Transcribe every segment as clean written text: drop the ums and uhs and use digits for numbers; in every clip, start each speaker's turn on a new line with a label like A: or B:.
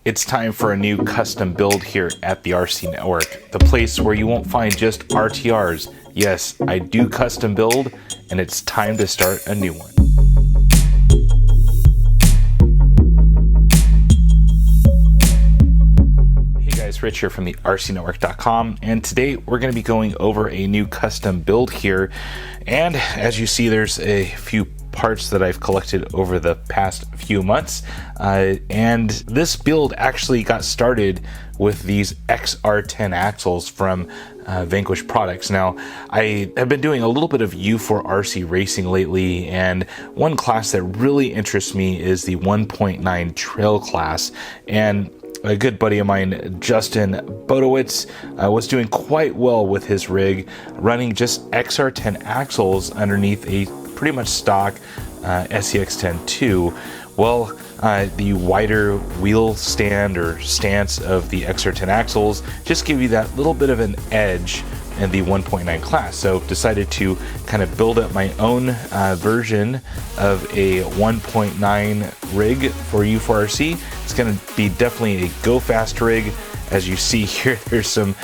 A: It's time for a new custom build here at the RC Network, the place where you won't find just RTRs. Yes, I do custom build, and it's time to start a new one. Hey guys, Rich here from the RCNetwork.com, and today we're going to be going over a new custom build here. And as you see, there's a few parts that I've collected over the past few months, and this build actually got started with these XR10 axles from Vanquish Products. Now, I have been doing a little bit of U4RC racing lately, and one class that really interests me is the 1.9 trail class. And a good buddy of mine, Justin Bodowitz, was doing quite well with his rig, running just XR10 axles underneath a pretty much stock SCX-10-2. Well, the wider wheel stand or stance of the XR10 axles just give you that little bit of an edge in the 1.9 class. So decided to kind of build up my own version of a 1.9 rig for U4RC. It's going to be definitely a go fast rig. As you see here, there's some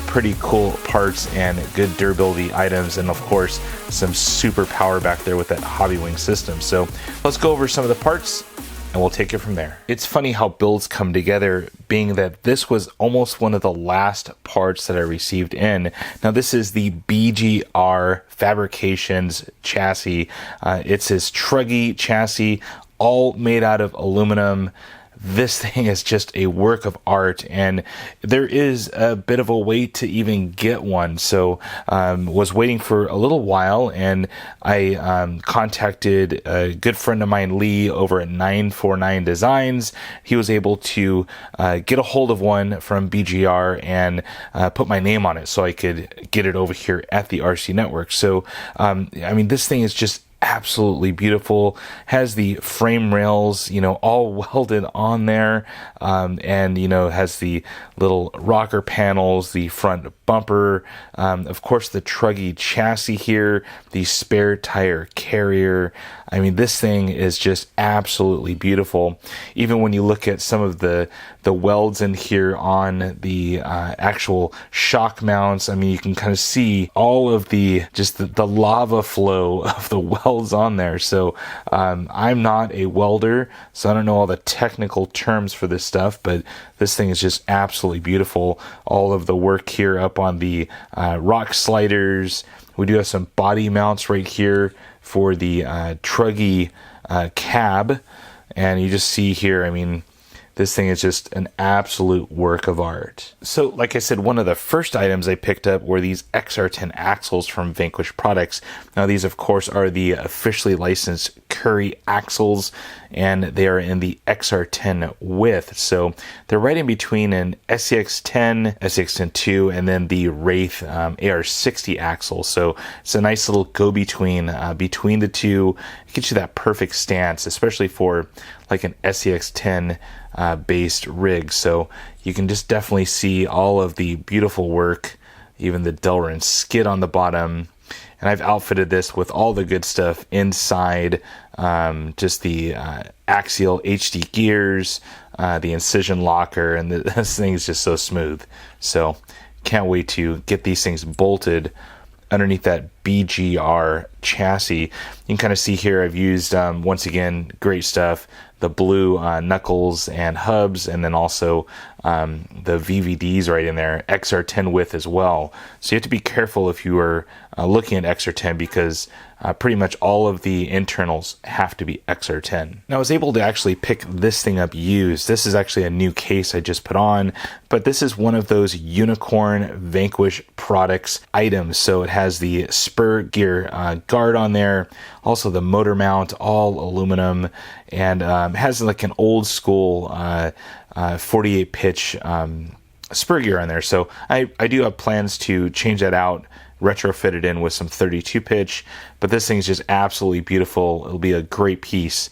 A: pretty cool parts and good durability items, and of course some super power back there with that hobby wing system. So let's go over some of the parts and we'll take it from there. It's funny how builds come together, being that this was almost one of the last parts that I received in. Now this is the BGR Fabrications chassis. It's his Truggy chassis, all made out of aluminum. This thing is just a work of art, and there is a bit of a wait to even get one. So was waiting for a little while, and I contacted a good friend of mine, Lee, over at 949 Designs. He was able to get a hold of one from BGR and put my name on it so I could get it over here at the RC Network. So I mean, this thing is just absolutely beautiful. Has the frame rails, all welded on there, and has the little rocker panels, the front bumper, of course the Truggy chassis here, the spare tire carrier. I mean, this thing is just absolutely beautiful. Even when you look at some of the welds in here on the actual shock mounts, I mean, you can kind of see all of the lava flow of the welds on there. So I'm not a welder, so I don't know all the technical terms for this stuff, but this thing is just absolutely beautiful. All of the work here up on the rock sliders. We do have some body mounts right here for the Truggy cab, and you just see here, I mean, this thing is just an absolute work of art. So, like I said, one of the first items I picked up were these XR10 axles from Vanquish Products. Now, these, of course, are the officially licensed Curry axles, and they are in the XR10 width. So, they're right in between an SCX-10, SCX-10-2, and then the Wraith AR60 axle. So, it's a nice little go-between between the two. It gets you that perfect stance, especially for like an SCX-10 based rig. So you can just definitely see all of the beautiful work, even the Delrin skid on the bottom. And I've outfitted this with all the good stuff inside, just the axial HD gears, the incision locker, and this thing is just so smooth. So can't wait to get these things bolted underneath that BGR chassis. You can kind of see here I've used, once again, great stuff, the blue knuckles and hubs, and then also the VVDs right in there, XR10 width as well. So you have to be careful if you are looking at XR10, because pretty much all of the internals have to be XR10. Now, I was able to actually pick this thing up used. This is actually a new case I just put on, but this is one of those unicorn Vanquish Products items. So it has the spur gear guard on there, also the motor mount, all aluminum, and has like an old school 48 pitch spur gear on there. So I do have plans to change that out, retrofit it in with some 32 pitch, but this thing's just absolutely beautiful. It'll be a great piece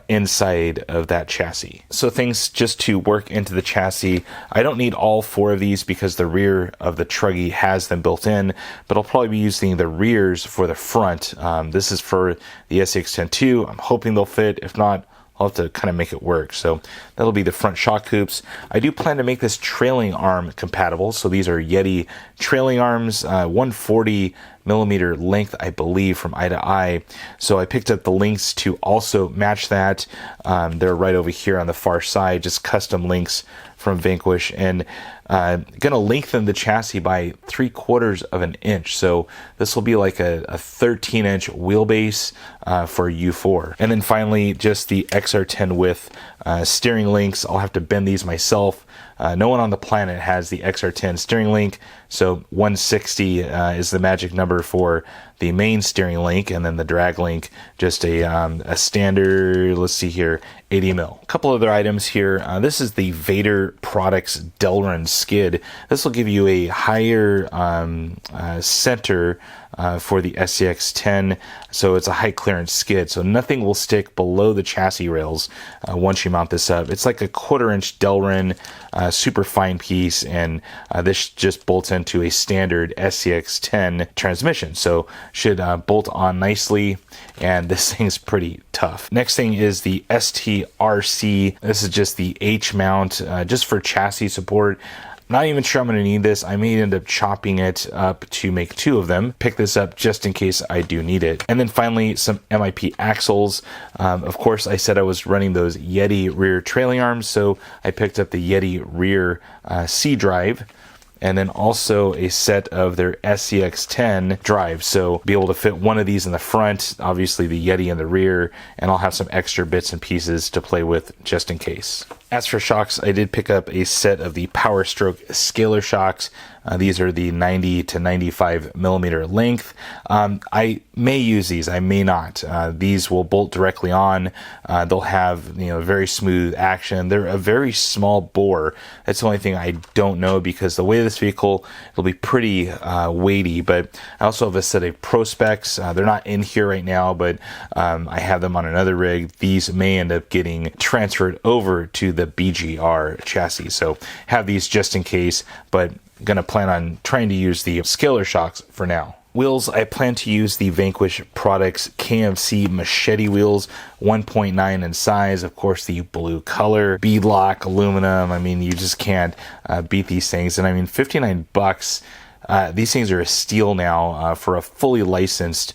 A: inside of that chassis. So things just to work into the chassis, I don't need all four of these because the rear of the Truggy has them built in, but I'll probably be using the rears for the front. This is for the SCX-10-2. I'm hoping they'll fit. If not, I'll have to kind of make it work. So that'll be the front shock hoops. I do plan to make this trailing arm compatible. So these are Yeti trailing arms, 140 millimeter length, I believe, from eye to eye. So I picked up the links to also match that. They're right over here on the far side, just custom links from Vanquish, and gonna lengthen the chassis by 3/4 of an inch. So this will be like a 13-inch wheelbase for U4. And then finally, just the XR10 with steering links. I'll have to bend these myself. No one on the planet has the XR10 steering link, so 160 is the magic number for the main steering link, and then the drag link, just a standard, let's see here, 80 mil. A couple other items here. This is the Vader Products Delrin skid. This will give you a higher center for the SCX10, so it's a high clearance skid, so nothing will stick below the chassis rails once you mount this up. It's like a 1/4-inch Delrin, super fine piece, and this just bolts into a standard SCX10 transmission, so should bolt on nicely, and this thing's pretty tough. Next thing is the STRC. This is just the H mount, just for chassis support. Not even sure I'm going to need this. I may end up chopping it up to make 2 of them. Pick this up just in case I do need it. And then finally, some MIP axles. Of course, I said I was running those Yeti rear trailing arms, so I picked up the Yeti rear C drive, and then also a set of their SCX10 drives. So be able to fit one of these in the front, obviously the Yeti in the rear, and I'll have some extra bits and pieces to play with just in case. As for shocks, I did pick up a set of the Power Stroke scalar shocks. These are the 90 to 95 millimeter length. I may use these, I may not. These will bolt directly on. They'll have very smooth action. They're a very small bore. That's the only thing I don't know, because the weight of this vehicle, it'll be pretty weighty. But I also have a set of Pro Specs. They're not in here right now, but I have them on another rig. These may end up getting transferred over to the BGR chassis, so have these just in case, but gonna plan on trying to use the scalar shocks for now. Wheels, I plan to use the Vanquish Products KMC Machete wheels, 1.9 in size, of course the blue color, beadlock, aluminum. I mean, you just can't beat these things. And I mean, $59. These things are a steal now for a fully licensed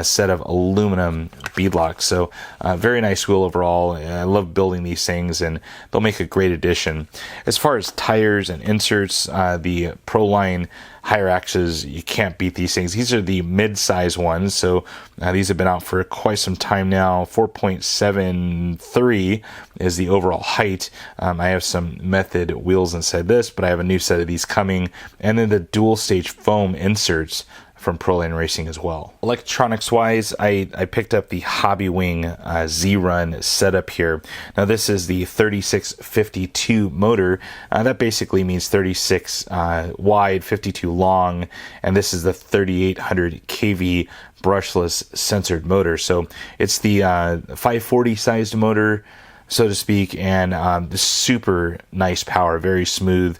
A: set of aluminum beadlocks. So very nice wheel overall. I love building these things, and they'll make a great addition. As far as tires and inserts, the Proline higher axes, you can't beat these things. These are the mid-size ones, so these have been out for quite some time now. 4.73 is the overall height. I have some Method wheels inside this, but I have a new set of these coming, and then the dual stage foam inserts from Proline Racing as well. Electronics wise, I picked up the Hobbywing Z-Run setup here. Now this is the 3652 motor. That basically means 36 wide, 52 long, and this is the 3800 kV brushless censored motor. So it's the 540 sized motor, so to speak, and super nice power, very smooth,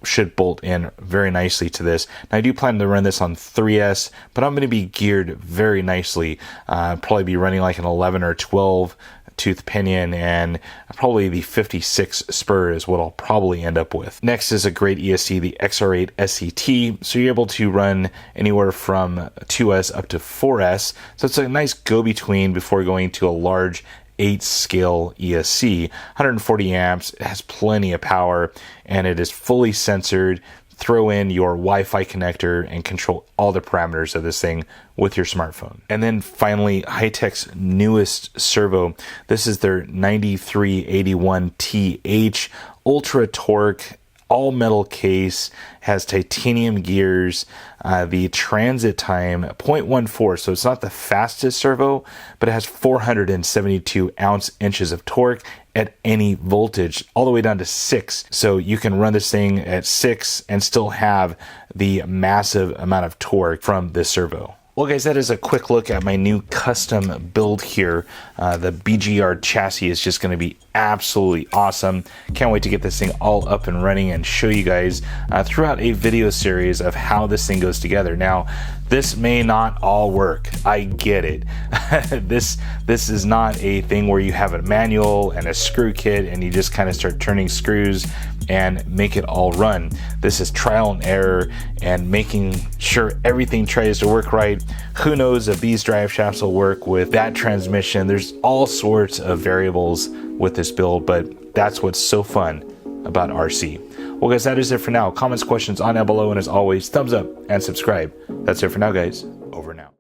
A: should bolt in very nicely to this. Now I do plan to run this on 3S, but I'm going to be geared very nicely, probably be running like an 11 or 12 tooth pinion, and probably the 56 spur is what I'll probably end up with. Next is a great ESC, the XR8 SCT. So you're able to run anywhere from 2S up to 4S. So it's a nice go-between before going to a large 8-scale ESC. 140 amps, it has plenty of power, and it is fully censored. Throw in your Wi-Fi connector and control all the parameters of this thing with your smartphone. And then finally, Hi-Tech's newest servo. This is their 9381TH Ultra Torque, all metal case, has titanium gears, the transit time 0.14, so it's not the fastest servo, but it has 472 inches of torque at any voltage, all the way down to 6. So you can run this thing at 6 and still have the massive amount of torque from this servo. Well guys, that is a quick look at my new custom build here. The BGR chassis is just going to be absolutely awesome. Can't wait to get this thing all up and running and show you guys throughout a video series of how this thing goes together. Now, this may not all work. I get it. This is not a thing where you have a manual and a screw kit and you just kind of start turning screws and make it all run. This is trial and error and making sure everything tries to work right. Who knows if these drive shafts will work with that transmission. There's all sorts of variables with this build, but that's what's so fun about RC. Well guys, that is it for now. Comments, questions on down below, and as always, thumbs up and subscribe. That's it for now guys.